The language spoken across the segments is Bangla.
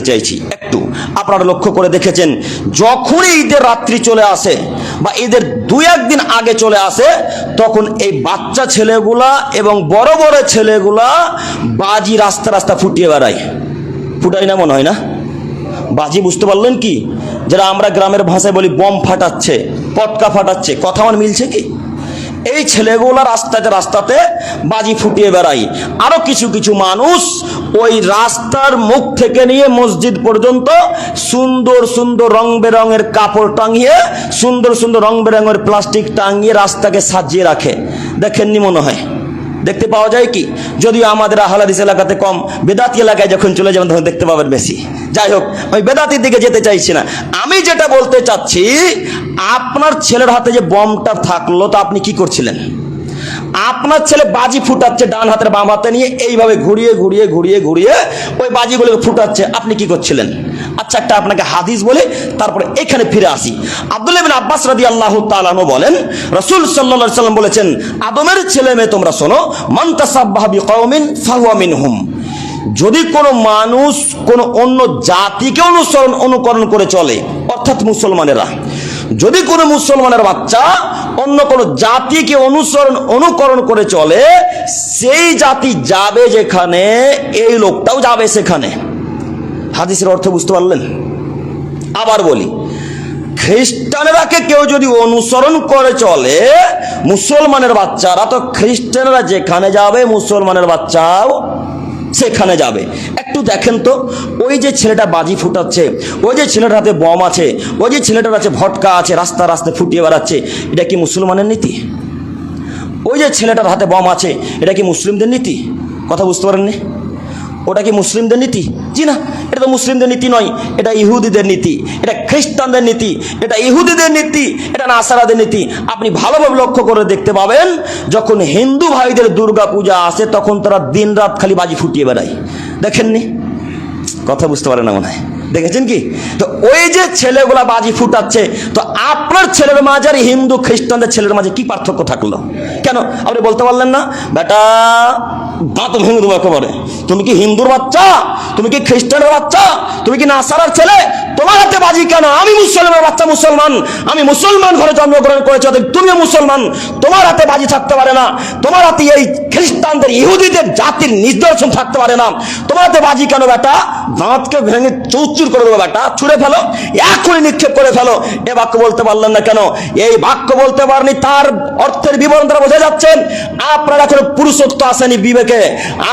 চাইছি একটু। আপনারা লক্ষ্য করে দেখেছেন, যখনই ঈদের রাত্রি চলে আসে বা ঈদের 2-1 দিন আগে চলে আসে, তখন এই বাচ্চা ছেলেগুলা এবং বড় বড় ছেলেগুলা বাজি রাস্তা রাস্তা ফুটিয়ে বেড়ায়। ফুটাই না মনে হয় না? বাজি বুঝতে পারলেন কি? যারা আমরা গ্রামের ভাষায় বলি বম ফাটাচ্ছে, পটকা ফাটাচ্ছে। কথা আমার মিলছে কি? এই ছেলেগুলা রাস্তাতে রাস্তাতে বাজি ফুটিয়ে বেড়ায়। আরো কিছু কিছু মানুষ ওই রাস্তার মুখ থেকে নিয়ে মসজিদ পর্যন্ত সুন্দর সুন্দর রং বেরঙের কাপড় টাঙিয়ে, সুন্দর সুন্দর রং বেরঙের প্লাস্টিক টাঙিয়ে রাস্তাকে সাজিয়ে রাখে। দেখেননি মনে হয়? দেখতে পাওয়া যায় কি? যদিও আমাদের আহলাদিস এলাকাতে কম, বেদাতি এলাকায় যখন চলে যাবেন তখন দেখতে পাবেন বেশি। যাই হোক, আমি বেদাতির দিকে যেতে চাইছি না। আমি যেটা বলতে চাচ্ছি, আপনার ছেলের হাতে যে বমটা থাকলো, তা আপনি কি করছিলেন? আপনার ছেলে বাজি ফুটাচ্ছে ডান হাতের বাম হাতে নিয়ে, এইভাবে ঘুরিয়ে ঘুরিয়ে ঘুরিয়ে ঘুরিয়ে ওই বাজিগুলোকে ফুটাচ্ছে। আপনি কি করছিলেন? আচ্ছা, একটা আপনাকে হাদিস বলে তারপরে এখানে ফিরে আসি। আব্দুল্লাহ ইবনে আব্বাস রাদিয়াল্লাহু তাআলা আনহু বলেন, রাসূল সাল্লাল্লাহু আলাইহি সাল্লাম বলেছেন, আদমের ছেলে মেয়ে তোমরা শোনো, মান তাসাব্বাহা বিকওমিন ফাহুয়া মিনহুম। যদি কোনো মানুষ কোনো অন্য জাতিকে অনুকরণ করে চলে, অর্থাৎ মুসলমানেরা, যদি কোনো মুসলমানের বাচ্চা অন্য কোনো জাতিকে অনুকরণ করে চলে, সেই জাতি যাবে যেখানে, এই লোকটাও যাবে সেখানে। হাদিসের অর্থ বুঝতে পারলেন? আবার বলি, খ্রিস্টানেরাকে কেউ যদি অনুসরণ করে চলে, মুসলমানের বাচ্চারা, তো খ্রিস্টানেরা যেখানে যাবে মুসলমানের বাচ্চাও সেখানে যাবে। একটু দেখেন তো, ওই যে ছেলেটা বাজি ফুটাচ্ছে, ওই যে ছেলেটার হাতে বম আছে, ওই যে ছেলেটার কাছে ভটকা আছে, রাস্তা রাস্তায় ফুটিয়ে বেড়াচ্ছে, এটা কি মুসলমানের নীতি? ওই যে ছেলেটার হাতে বম আছে, এটা কি মুসলিমদের নীতি? কথা বুঝতে পারেননি? ওটা কি মুসলিমদের নীতি? জি না, এটা তো মুসলিমদের নীতি নয়, এটা ইহুদিদের নীতি, এটা খ্রিস্টানদের নীতি, এটা ইহুদিদের নীতি, এটা নাসারাদের নীতি। আপনি ভালোভাবে লক্ষ্য করে দেখতে পাবেন, যখন হিন্দু ভাইদের দুর্গা পূজা আসে, তখন তারা দিন রাত খালি বাজি ফুটিয়ে বেড়ায়। দেখেননি? কথা বুঝতে পারে না মনে হয়। দেখেছেন কি? তো ওই যে ছেলেগুলা বাজি ফুটাচ্ছে, তো আপনার ছেলের মাঝে আর হিন্দু খ্রিস্টানদের ছেলের মাঝে কি পার্থক্য থাকলো? কেন আপনি বলতে পারলেন না, বেটা দাঁত ভেঙে দেবো একেবারে, তুমি কি হিন্দুর বাচ্চা, তুমি কি খ্রিস্টানের বাচ্চা, তুমি কি নাসারার ছেলে, তোমার হাতে বাজি কেন? আমি মুসলমানের বাচ্চা, মুসলমান, আমি মুসলমান ঘরে জন্মগ্রহণ করেছি, তুমিও মুসলমান, তোমার হাতে বাজি থাকতে পারে না, তোমার হাতে এই খ্রিস্টানদের ইহুদিদের জাতির নিদর্শন থাকতে পারে না, তোমার হাতে বাজি কেন? বেটা দাঁতকে ভেঙে চৌচুর করে দেবো, বেটা ছুঁড়ে ফেলো, এখনই নিক্ষেপ করে ফেলো। এ বাক্য বলতে পারলেন না কেন? এই বাক্য বলতে পারেনি, তার অর্থের বিবরণ দ্বারা বোঝা যাচ্ছেন আপনারা এখনো পুরুষত্ব আসেনি বিবেকে,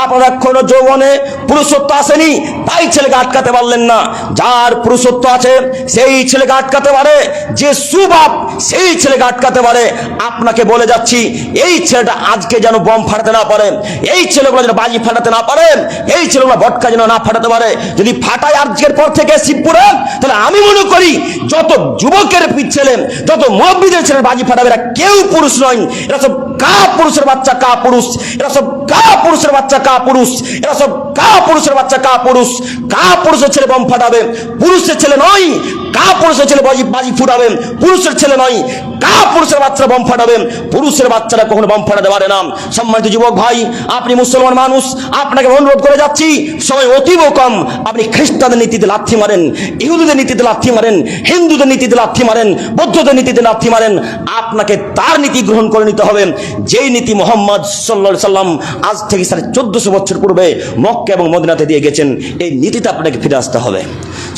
আপনারা এখনো যৌবনে পুরুষত্ব আসেনি, তাই ছেলেকে আটকাতে পারলেন না। যার পুরুষত্ব আছে সেই ছেলেকে আটকাতে পারে, যে সুবাপ সেই ছেলেকে আটকাতে পারে। আপনাকে বলে যাচ্ছি, এই ছেলেটা আজকে যেন বম ফাটাতে না পারে, এই ছেলেগুলো যেন বাজি ফাটাতে না পারে, এই ছেলেগুলো ভটকা যেন না ফাটাতে পারে। যদি ফাটায় আজকের পর থেকে শিবপুরে, তাহলে আমি মনে করি যত যুবকের ছেলে, যত মুরব্বীদের ছেলে বাজি ফাটাবে, এরা কেউ পুরুষ নয়, এরা সব কা পুরুষের বাচ্চা কা পুরুষ, এরা সব কা পুরুষের বাচ্চা কা পুরুষ, এরা সব কা পুরুষের বাচ্চা কা পুরুষ। কা পুরুষের ছেলে বম ফাটাবে, পুরুষের ছেলে নয়। কা পুরুষের ছেলে বাজি ফুটাবেন, পুরুষের ছেলে নয়। কা পুরুষের বাচ্চারা বম ফাটাবেন, পুরুষের বাচ্চারা কখনো বম ফাটাতে পারে না। সম্মানিত যুবক ভাই, আপনি মুসলমান মানুষ, আপনাকে অনুরোধ করে যাচ্ছি, সময় অতীব কম, আপনি খ্রিস্টানদের নীতিতে লাথি মারেন, ইহুদিদের নীতিতে লাথি মারেন, হিন্দুদের নীতিতে লাথি মারেন, বৌদ্ধদের নীতিতে লাথি মারেন, আপনাকে তার নীতি গ্রহণ করে নিতে হবে, যেই নীতি মুহাম্মদ সাল্লাল্লাহু আলাইহি সাল্লাম আজ থেকে 1450 বছর পূর্বে মক্কা এবং মদিনাতে দিয়ে গেছেন। এই নীতিতে আপনাকে ফিরে আসতে হবে।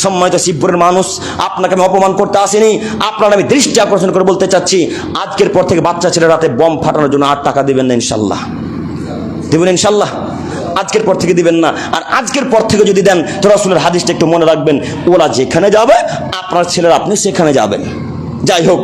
সম্মানিত শিবপুরের মানুষ, আপনাকে আমি অপমান করতে আসিনি, আপনার আমি দৃষ্টি আকর্ষণ করে বলতে চাচ্ছি, আজকের পর থেকে বাচ্চা ছেলের রাতে বম ফাটানোর জন্য আর টাকা দিবেন না, ইনশাল্লাহ দিবেন, ইনশাল্লাহ আজকের পর থেকে দিবেন না। আর আজকের পর থেকে যদি দেন, তো রাসূলের হাদিসটা একটু মনে রাখবেন, ওরা যেখানে যাবে আপনার ছেলেরা আপনি সেখানে যাবেন। যাই হোক,